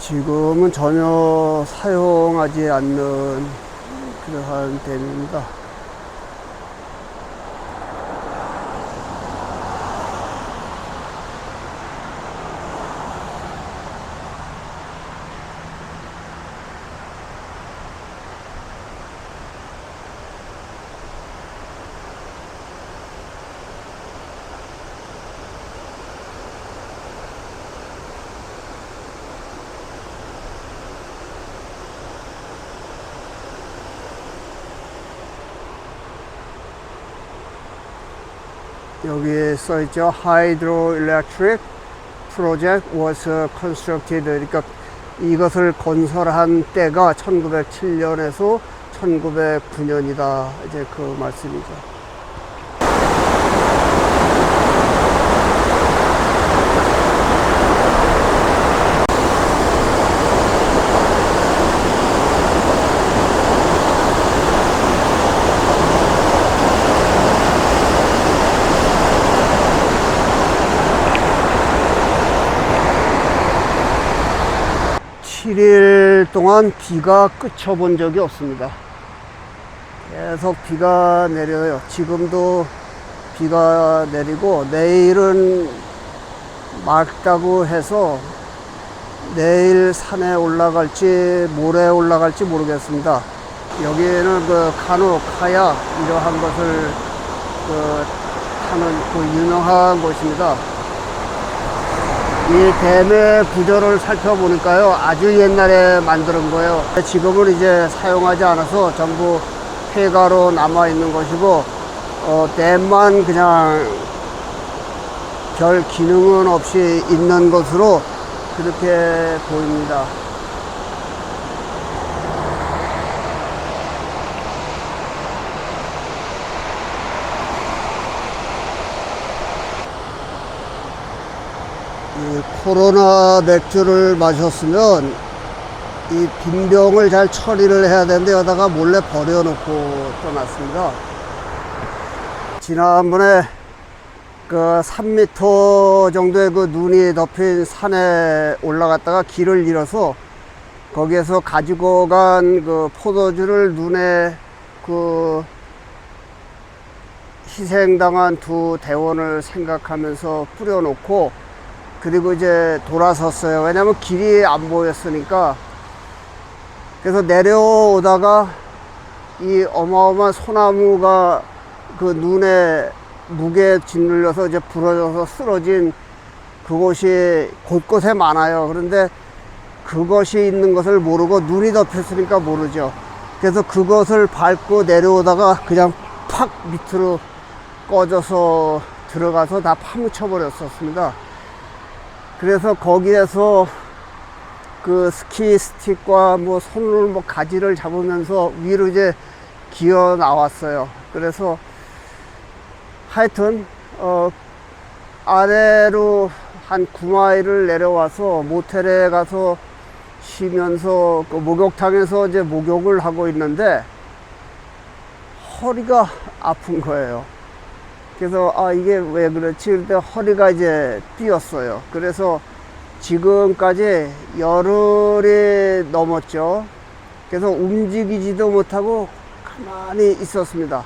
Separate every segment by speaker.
Speaker 1: 지금은 전혀 사용하지 않는 그러한 댐입니다. 여기에 써있죠. Hydroelectric project was constructed. 그러니까 이것을 건설한 때가 1907년에서 1909년이다. 이제 그 말씀이죠. 7일 동안 비가 그쳐본 적이 없습니다. 계속 비가 내려요. 지금도 비가 내리고, 내일은 맑다고 해서 내일 산에 올라갈지 모레 올라갈지 모르겠습니다. 여기에는 그 카누, 카약 이러한 것을 타는 유명한 곳입니다. 이 댐의 구조를 살펴보니까요, 아주 옛날에 만든 거예요. 지금은 이제 사용하지 않아서 전부 폐가로 남아 있는 것이고, 댐만 그냥 별 기능은 없이 있는 것으로 그렇게 보입니다. 이 코로나 맥주를 마셨으면 이 빈병을 잘 처리를 해야 되는데 여기다가 몰래 버려놓고 떠났습니다. 지난번에 그 3m 정도의 그 눈이 덮인 산에 올라갔다가 길을 잃어서 거기에서 가지고 간 그 포도주를 눈에 그 희생당한 두 대원을 생각하면서 뿌려놓고, 그리고 이제 돌아섰어요. 왜냐면 길이 안 보였으니까. 그래서 내려오다가 이 어마어마한 소나무가 그 눈에 무게 짓눌려서 이제 부러져서 쓰러진 그곳이 곳곳에 많아요. 그런데 그것이 있는 것을 모르고 눈이 덮였으니까 모르죠. 그래서 그것을 밟고 내려오다가 그냥 팍 밑으로 꺼져서 들어가서 다 파묻혀 버렸었습니다. 그래서 거기에서 그 스키 스틱과 뭐 손을 뭐 가지를 잡으면서 위로 이제 기어 나왔어요. 그래서 하여튼 아래로 한 9마일을 내려와서 모텔에 가서 쉬면서 그 목욕탕에서 이제 목욕을 하고 있는데 허리가 아픈 거예요. 그래서 이게 왜 그렇지? 그때 허리가 이제 삐었어요. 그래서 지금까지 열흘이 넘었죠. 그래서 움직이지도 못하고 가만히 있었습니다.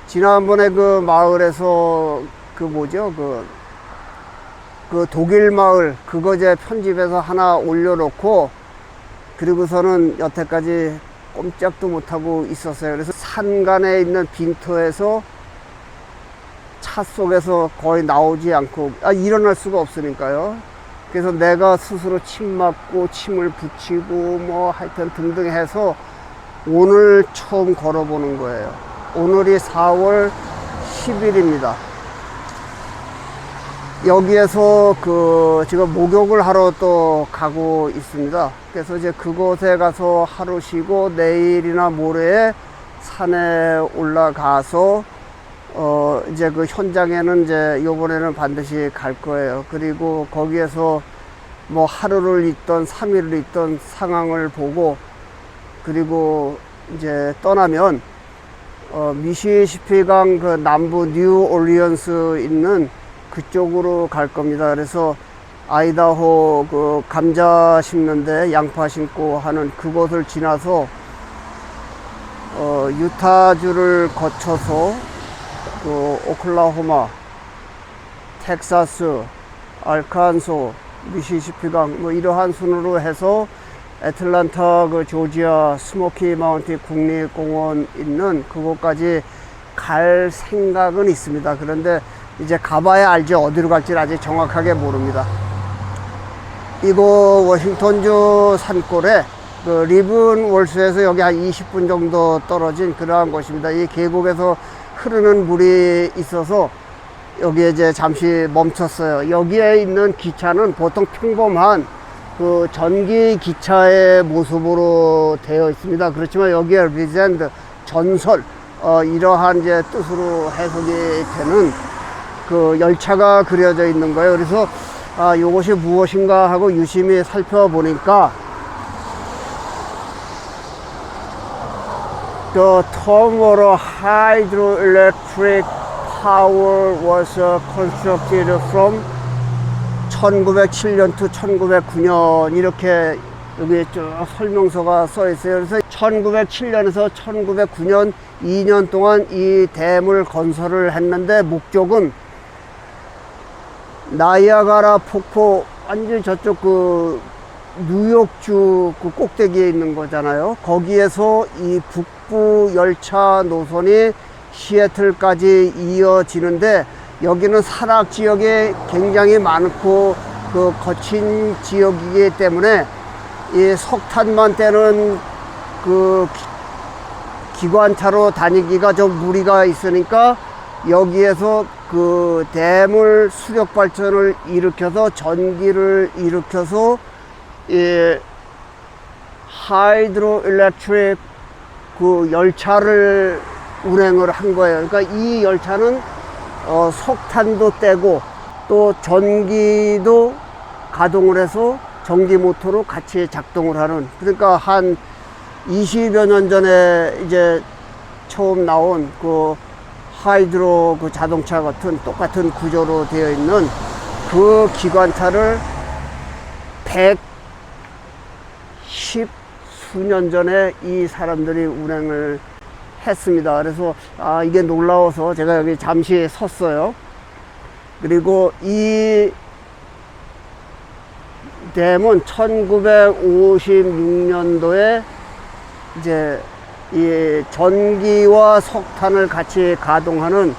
Speaker 1: 지난번에 그 마을에서 그 뭐죠? 그 독일 마을 그거 제 편집해서 하나 올려놓고, 그리고서는 여태까지 꼼짝도 못하고 있었어요. 그래서 산간에 있는 빈터에서 차 속에서 거의 나오지 않고 일어날 수가 없으니까요. 그래서 내가 스스로 침 맞고 침을 붙이고 뭐 하여튼 등등 해서 오늘 처음 걸어보는 거예요. 오늘이 4월 10일입니다. 여기에서 지금 목욕을 하러 또 가고 있습니다. 그래서 이제 그곳에 가서 하루 쉬고 내일이나 모레에 산에 올라가서 이제 그 현장에는 이제 요번에는 반드시 갈 거예요. 그리고 거기에서 뭐 하루를 있던 3일을 있던 상황을 보고, 그리고 이제 떠나면 미시시피강 그 남부 뉴올리언스 있는 그쪽으로 갈 겁니다. 그래서 아이다호 그 감자 심는데 양파 심고 하는 그곳을 지나서 유타주를 거쳐서 그 오클라호마, 텍사스, 알칸소, 미시시피강 뭐 이러한 순으로 해서 애틀란타 그 조지아 스모키 마운틴 국립공원 있는 그곳까지 갈 생각은 있습니다. 그런데 이제 가봐야 알지 어디로 갈지 아직 정확하게 모릅니다. 이곳 워싱턴주 산골에 그 리븐 월스에서 여기 한 20분 정도 떨어진 그러한 곳입니다. 이 계곡에서 흐르는 물이 있어서 여기에 이제 잠시 멈췄어요. 여기에 있는 기차는 보통 평범한 그 전기 기차의 모습으로 되어 있습니다. 그렇지만 여기에 리젠드 전설 이러한 이제 뜻으로 해석이 되는 그 열차가 그려져 있는 거예요. 그래서 이것이 무엇인가 하고 유심히 살펴보니까 The Tomorrow Hydroelectric Power was constructed from 1907년 to 1909년 이렇게 여기 쭉 설명서가 써 있어요. 그래서 1907년에서 1909년 2년 동안 이 댐을 건설을 했는데 목적은 나이아가라 폭포 완전 저쪽 그 뉴욕주 그 꼭대기에 있는 거잖아요. 거기에서 이 북부 열차 노선이 시애틀까지 이어지는데 여기는 산악 지역이 굉장히 많고 그 거친 지역이기 때문에 이 석탄만 떼는 그 기관차로 다니기가 좀 무리가 있으니까 여기에서 그 댐을 수력 발전을 일으켜서 전기를 일으켜서 이 하이드로 일렉트릭 그 열차를 운행을 한 거예요. 그러니까 이 열차는 석탄도 떼고 또 전기도 가동을 해서 전기 모터로 같이 작동을 하는, 그러니까 한 20여 년 전에 이제 처음 나온 그 하이드로 그 자동차 같은 똑같은 구조로 되어 있는 그 기관차를 110 수년 전에 이 사람들이 운행을 했습니다. 그래서 이게 놀라워서 제가 여기 잠시 섰어요. 그리고 이 댐은 1956년도에 이제 이 전기와 석탄을 같이 가동하는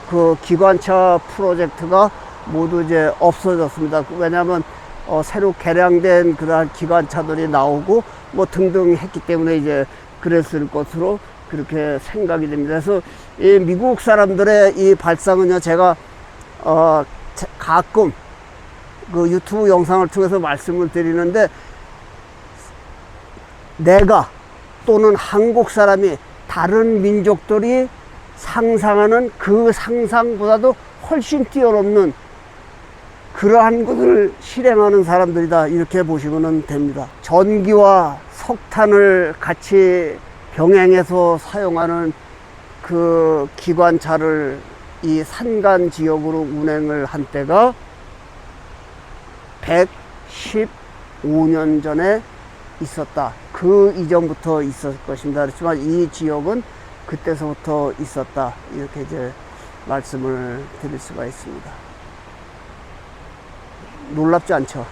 Speaker 1: 그 기관차 프로젝트가 모두 이제 없어졌습니다. 왜냐하면 새로 개량된 그러한 기관차들이 나오고 뭐 등등 했기 때문에 이제 그랬을 것으로 그렇게 생각이 됩니다. 그래서 이 미국 사람들의 이 발상은요, 제가 가끔 그 유튜브 영상을 통해서 말씀을 드리는데, 내가 또는 한국 사람이 다른 민족들이 상상하는 그 상상보다도 훨씬 뛰어넘는 그러한 것을 실행하는 사람들이다, 이렇게 보시면 됩니다. 전기와 석탄을 같이 병행해서 사용하는 그 기관차를 이 산간 지역으로 운행을 한 때가 115년 전에 있었다. 그 이전부터 있었을 것입니다. 그렇지만 이 지역은 그때서부터 있었다, 이렇게 이제 말씀을 드릴 수가 있습니다. 놀랍지 않죠?